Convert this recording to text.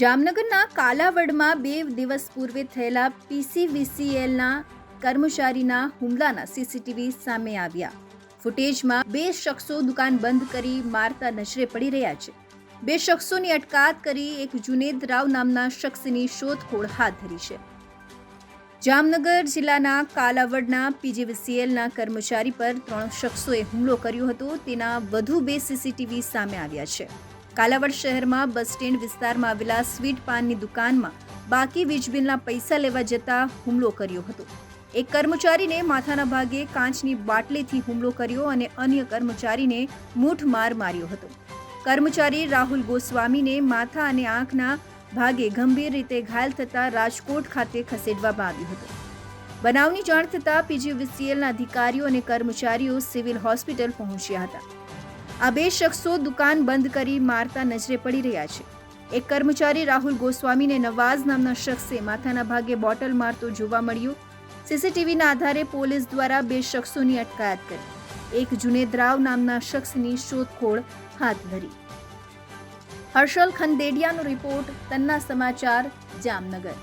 જામનગરના કાલાવડમાં 2 દિવસ પૂર્વે થયેલા પીસીવીસીએલના કર્મચારીના હુમલાના સીસીટીવી સામે આવ્યા. ફૂટેજમાં 2 શખ્સો દુકાન બંધ કરી મારતા નજરે પડી રહ્યા છે. 2 શખ્સોની અટકાયત કરી એક જુનેદ રાવ નામના શખ્સની શોધખોળ હાથ ધરી છે. જામનગર જિલ્લાના કાલાવડના પીજીવીસીએલના કર્મચારી પર 3 શખ્સોએ હુમલો કર્યો હતો. તેના વધુ 2 સીસીટીવી સામે આવ્યા છે. કાલાવડ શહેરમાં બસ સ્ટેન્ડ વિસ્તારમાં આવેલા સ્વીટ પાનની દુકાનમાં બાકી વીજ બિલના પૈસા લેવા જતા હુમલો કર્યો હતો. એક કર્મચારીને માથાના ભાગે કાચની બાટલીથી હુમલો કર્યો અને અન્ય કર્મચારીને મૂઠમાર માર્યો હતો. કર્મચારી રાહુલ ગોસ્વામીને માથા અને આંખના ભાગે ગંભીર રીતે ઘાયલ થતા રાજકોટ ખાતે ખસેડવામાં આવ્યો હતો. બનાવની જાણ થતાં પીજીવીસીએલના અધિકારીઓ અને કર્મચારીઓ સિવિલ હોસ્પિટલ પહોંચ્યા હતા. આ 2 શખ્સો દુકાન બંધ કરી મારતા નજરે પડી રહ્યા છે. એક કર્મચારી રાહુલ ગોસ્વામીને નવાઝ નામના શખ્સે માથાના ભાગે બોટલ મારતો જોવા મળ્યો. સીસીટીવીના આધારે પોલીસ દ્વારા 2 શખ્સોની અટકાયત કરી એક જુનેદ રાવ નામના શખ્સની શોધખોળ હાથ ધરી. હર્ષલ ખંડેડિયાનો રિપોર્ટ, તન્ના સમાચાર, જામનગર.